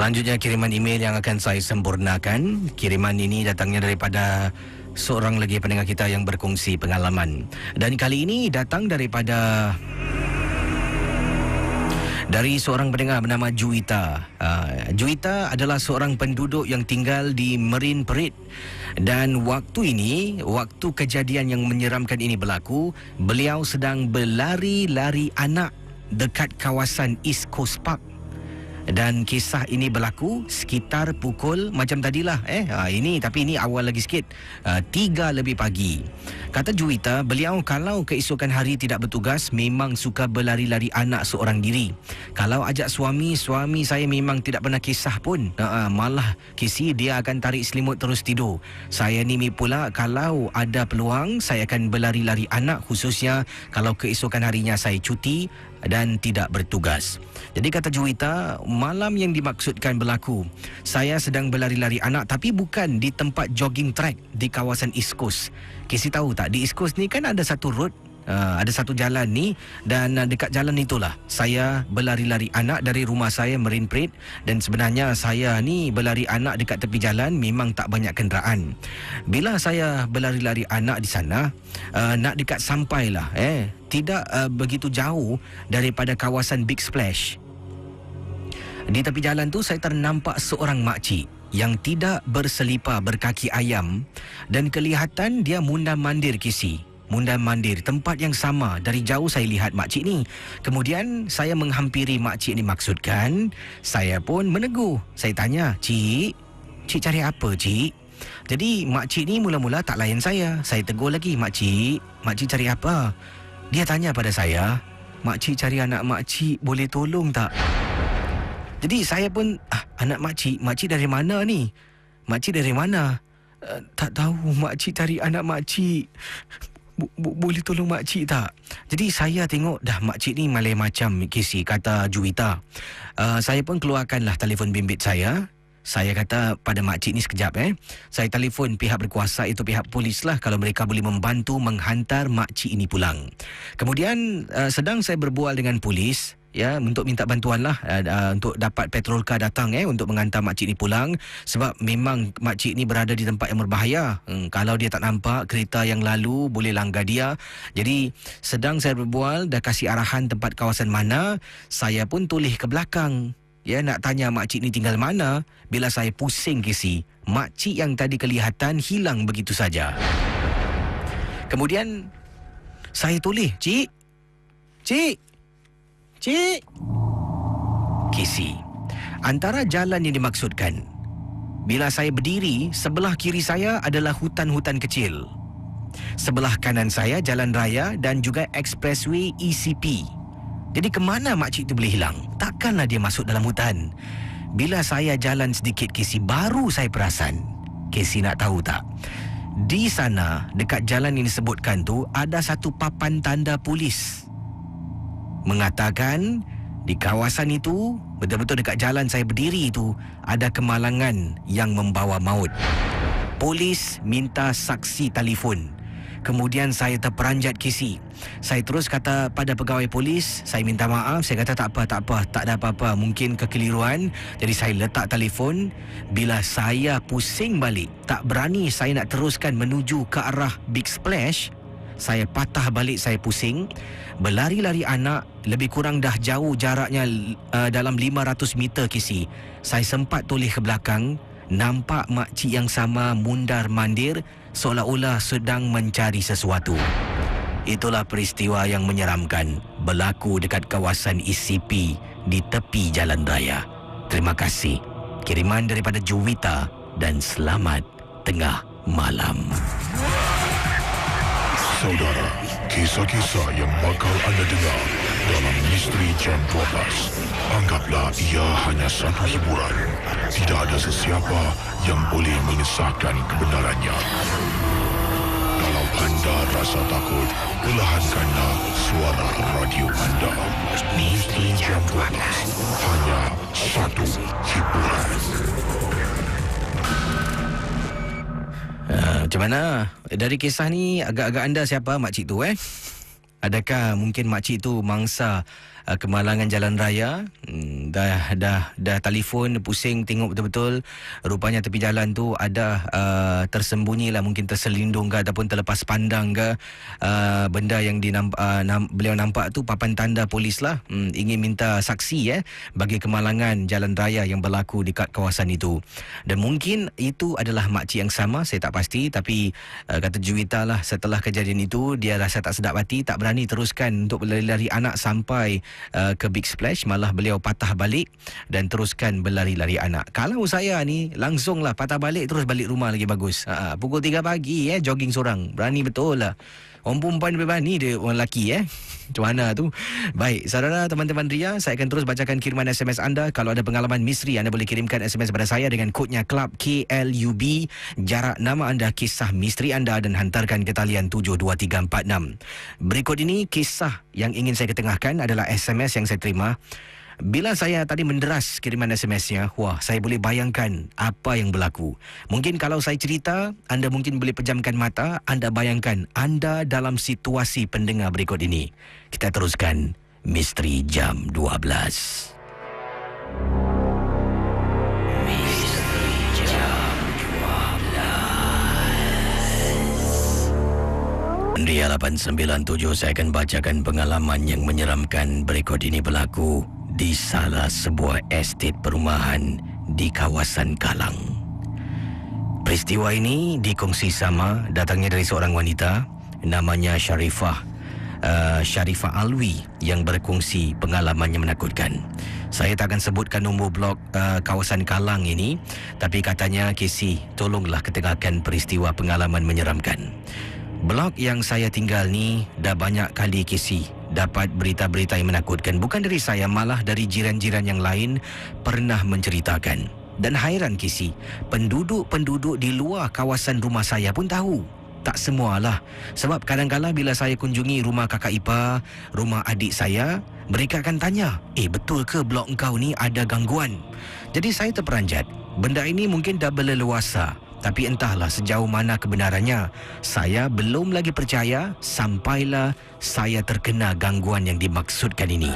Selanjutnya kiriman email yang akan saya sempurnakan. Kiriman ini datangnya daripada seorang lagi pendengar kita yang berkongsi pengalaman. Dan kali ini datang dari seorang pendengar bernama Juwita. Juwita adalah seorang penduduk yang tinggal di Marine Parade. Dan waktu kejadian yang menyeramkan ini berlaku, beliau sedang berlari-lari anak dekat kawasan East Coast Park. Dan kisah ini berlaku sekitar pukul macam tadilah tapi ini awal lagi sikit, 3 lebih pagi. Kata Juwita, beliau kalau keesokan hari tidak bertugas memang suka berlari-lari anak seorang diri. Kalau ajak suami saya memang tidak pernah kisah pun, malah kisi dia akan tarik selimut terus tidur. Saya ni pula kalau ada peluang saya akan berlari-lari anak, khususnya kalau keesokan harinya saya cuti dan tidak bertugas. Jadi kata Juwita, malam yang dimaksudkan berlaku, saya sedang berlari-lari anak tapi bukan di tempat jogging track di kawasan East Coast. Kisi tahu tak, di East Coast ni kan ada satu road, ada satu jalan ni, dan dekat jalan itulah saya berlari-lari anak dari rumah saya Marine Parade. Dan sebenarnya saya ni berlari anak dekat tepi jalan memang tak banyak kenderaan. Bila saya berlari-lari anak di sana, nak dekat sampailah tidak begitu jauh daripada kawasan Big Splash. Di tepi jalan tu saya ternampak seorang makcik yang tidak berselipar berkaki ayam dan kelihatan dia mundar-mandir kisi. Mundar-mandir tempat yang sama. Dari jauh saya lihat makcik ni. Kemudian saya menghampiri makcik ni, maksudkan saya pun menegur. Saya tanya, Cik cari apa, Cik? Jadi makcik ni mula-mula tak layan saya. Saya tegur lagi, Makcik cari apa? Dia tanya pada saya, Makcik cari anak makcik, boleh tolong tak? Jadi saya pun, anak makcik dari mana ni? Makcik dari mana? Tak tahu, makcik cari anak makcik. Boleh tolong makcik tak? Jadi saya tengok dah makcik ni malai macam kisi, kata Juwita. Saya pun keluarkanlah telefon bimbit saya. Saya kata pada makcik ni sekejap saya telefon pihak berkuasa, itu pihak polis lah, kalau mereka boleh membantu menghantar makcik ini pulang. Kemudian sedang saya berbual dengan polis untuk minta bantuan lah, untuk dapat patrol car datang untuk menghantar makcik ni pulang. Sebab memang makcik ni berada di tempat yang berbahaya. Kalau dia tak nampak kereta yang lalu boleh langgar dia. Jadi sedang saya berbual, dah kasih arahan tempat kawasan mana, saya pun toleh ke belakang nak tanya makcik ni tinggal mana. Bila saya pusing kisi, makcik yang tadi kelihatan hilang begitu saja. Kemudian saya toleh, Cik kisi, antara jalan yang dimaksudkan, bila saya berdiri, sebelah kiri saya adalah hutan-hutan kecil, sebelah kanan saya jalan raya dan juga expressway ECP. Jadi ke mana makcik itu boleh hilang? Takkanlah dia masuk dalam hutan. Bila saya jalan sedikit kisi, baru saya perasan. Kisi nak tahu tak? Di sana, dekat jalan yang disebutkan tu, ada satu papan tanda polis mengatakan di kawasan itu, betul-betul dekat jalan saya berdiri itu, ada kemalangan yang membawa maut. Polis minta saksi telefon. Kemudian saya terperanjat kisi. Saya terus kata pada pegawai polis, saya minta maaf. Saya kata tak apa, tak ada apa-apa, mungkin kekeliruan. Jadi saya letak telefon. Bila saya pusing balik, tak berani saya nak teruskan menuju ke arah Big Splash, saya patah balik, saya pusing. Berlari-lari anak, lebih kurang dah jauh jaraknya, dalam 500 meter kisi. Saya sempat toleh ke belakang, nampak makcik yang sama mundar-mandir seolah-olah sedang mencari sesuatu. Itulah peristiwa yang menyeramkan berlaku dekat kawasan ECP di tepi jalan raya. Terima kasih. Kiriman daripada Juwita dan selamat tengah malam. Saudara, kisah-kisah yang bakal anda dengar dalam Misteri Jam 12, anggaplah ia hanya satu hiburan. Tidak ada sesiapa yang boleh mengesahkan kebenarannya. Kalau anda rasa takut, perlahankanlah suara radio anda. Misteri Jam 12, hanya satu hiburan. Macam mana? Dari kisah ni, agak-agak anda siapa makcik tu Adakah mungkin makcik tu mangsa kemalangan jalan raya. Dah telefon, pusing tengok betul-betul. Rupanya tepi jalan tu ada tersembunyi lah, mungkin terselindung ke ataupun terlepas pandang ke benda yang beliau nampak tu papan tanda polis lah. Ingin minta saksi bagi kemalangan jalan raya yang berlaku dekat kawasan itu. Dan mungkin itu adalah makcik yang sama, saya tak pasti, tapi kata Juwita lah, setelah kejadian itu dia rasa tak sedap hati, tak berani teruskan untuk berlari-lari anak sampai ke Big Splash, malah beliau patah balik dan teruskan berlari-lari anak. Kalau saya ni langsunglah patah balik terus balik rumah lagi bagus. Pukul 3 pagi jogging seorang. Berani betul lah. Orang perempuan lebih berani dia orang lelaki Macam mana tu? Baik, saudara, teman-teman Ria, saya akan terus bacakan kiriman SMS anda. Kalau ada pengalaman misteri, anda boleh kirimkan SMS kepada saya dengan kodnya Club KLUB, jarak nama anda, kisah misteri anda dan hantarkan ke talian 72346. Berikut ini kisah yang ingin saya ketengahkan adalah SMS yang saya terima. Bila saya tadi menderas kiriman SMS-nya, wah, saya boleh bayangkan apa yang berlaku. Mungkin kalau saya cerita, anda mungkin boleh pejamkan mata, anda bayangkan anda dalam situasi pendengar berikut ini. Kita teruskan Misteri Jam 12. Misteri Jam 12. Ria 897, saya akan bacakan pengalaman yang menyeramkan berikut ini berlaku di salah sebuah estet perumahan di kawasan Kalang. Peristiwa ini dikongsi sama datangnya dari seorang wanita namanya Sharifah Alwi yang berkongsi pengalaman yang menakutkan. Saya tak akan sebutkan nombor blok kawasan Kalang ini, tapi katanya, Casey, tolonglah ketengahkan peristiwa pengalaman menyeramkan. Blok yang saya tinggal ni dah banyak kali, Casey, dapat berita-berita yang menakutkan. Bukan dari saya, malah dari jiran-jiran yang lain pernah menceritakan. Dan hairan, Casey, penduduk-penduduk di luar kawasan rumah saya pun tahu. Tak semualah. Sebab kadang-kadang bila saya kunjungi rumah kakak ipar, rumah adik saya, mereka akan tanya, betul ke blok engkau ni ada gangguan? Jadi saya terperanjat. Benda ini mungkin dah berleluasa, tapi entahlah sejauh mana kebenarannya. Saya belum lagi percaya sampailah saya terkena gangguan yang dimaksudkan ini.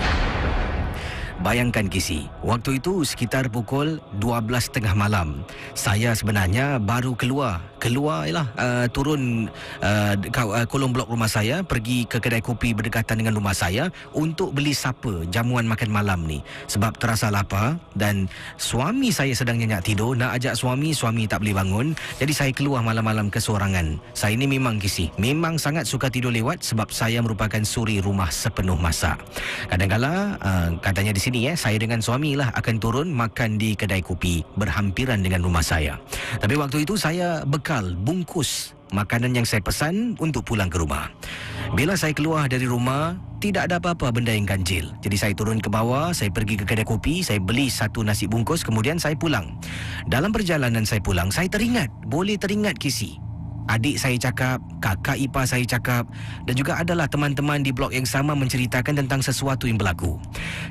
Bayangkan, Kisi, waktu itu sekitar pukul 12.30 malam. Saya sebenarnya baru turun kolong blok rumah saya, pergi ke kedai kopi berdekatan dengan rumah saya untuk beli supper, jamuan makan malam ni. Sebab terasa lapar dan suami saya sedang nyenyak tidur, nak ajak suami tak boleh bangun. Jadi saya keluar malam-malam kesorangan. Saya ni memang, Kisi, memang sangat suka tidur lewat sebab saya merupakan suri rumah sepenuh masa. Kadang-kadang katanya di sini saya dengan suami lah akan turun makan di kedai kopi berhampiran dengan rumah saya. Tapi waktu itu saya bekal bungkus makanan yang saya pesan untuk pulang ke rumah. Bila saya keluar dari rumah, tidak ada apa-apa benda yang ganjil. Jadi saya turun ke bawah, saya pergi ke kedai kopi, saya beli satu nasi bungkus, kemudian saya pulang. Dalam perjalanan saya pulang, saya boleh teringat, Kisi, adik saya cakap, kakak ipar saya cakap, dan juga adalah teman-teman di blok yang sama menceritakan tentang sesuatu yang berlaku.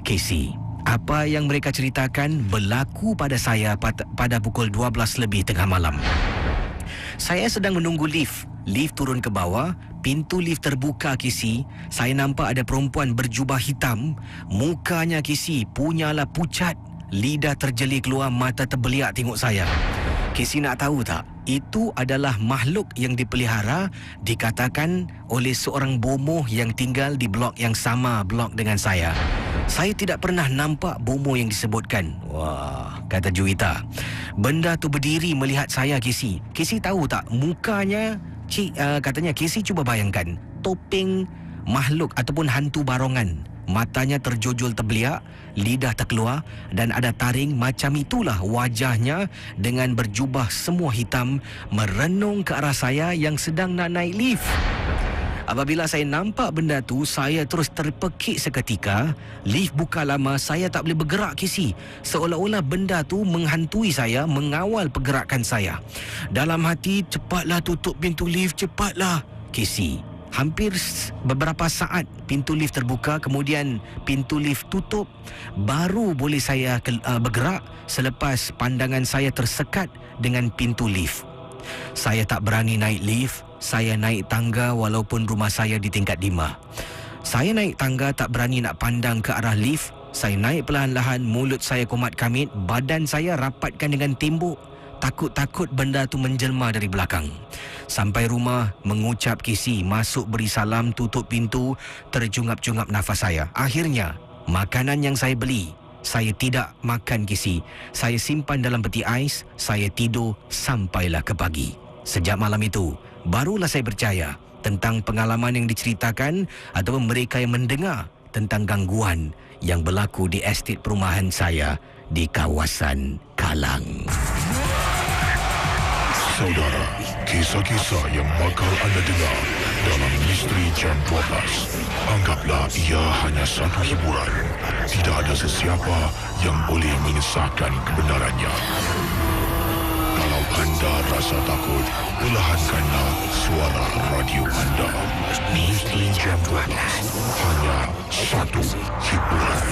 Casey, apa yang mereka ceritakan berlaku pada saya pada pukul 12 lebih tengah malam. Saya sedang menunggu lift. Lift turun ke bawah, pintu lift terbuka, Casey. Saya nampak ada perempuan berjubah hitam. Mukanya, Casey, punyalah pucat. Lidah terjeli keluar, mata terbeliak tengok saya. Casey, nak tahu tak? Itu adalah makhluk yang dipelihara, dikatakan oleh seorang bomoh yang tinggal di blok yang sama blok dengan saya. Saya tidak pernah nampak bomoh yang disebutkan. Wah, kata Juwita. Benda tu berdiri melihat saya, Casey. Casey tahu tak? Mukanya, katanya, Casey cuba bayangkan. Topeng makhluk ataupun hantu barongan. Matanya terjojol terbeliak, lidah terkeluar dan ada taring. Macam itulah wajahnya dengan berjubah semua hitam merenung ke arah saya yang sedang nak naik lift. Apabila saya nampak benda tu, saya terus terpekik seketika. Lift buka lama, saya tak boleh bergerak, Casey. Seolah-olah benda tu menghantui saya, mengawal pergerakan saya. Dalam hati, cepatlah tutup pintu lift, cepatlah, Casey. Hampir beberapa saat pintu lift terbuka, kemudian pintu lift tutup. Baru boleh saya bergerak selepas pandangan saya tersekat dengan pintu lift. Saya tak berani naik lift. Saya naik tangga walaupun rumah saya di tingkat 5. Saya naik tangga tak berani nak pandang ke arah lift. Saya naik perlahan-lahan, mulut saya komat kamit, badan saya rapatkan dengan tembok. Takut-takut benda tu menjelma dari belakang. Sampai rumah, mengucap kisi, masuk beri salam, tutup pintu, terjungap-jungap nafas saya. Akhirnya, makanan yang saya beli, saya tidak makan kisi. Saya simpan dalam peti ais, saya tidur sampailah ke pagi. Sejak malam itu, barulah saya percaya tentang pengalaman yang diceritakan ataupun mereka yang mendengar tentang gangguan yang berlaku di estet perumahan saya di kawasan Kalang. Saudara, kisah-kisah yang bakal anda dengar dalam Misteri Jam 12, anggaplah ia hanya satu hiburan. Tidak ada sesiapa yang boleh mengesahkan kebenarannya. Kalau anda rasa takut, perlahankanlah suara radio anda. Misteri Jam 12, hanya satu hiburan.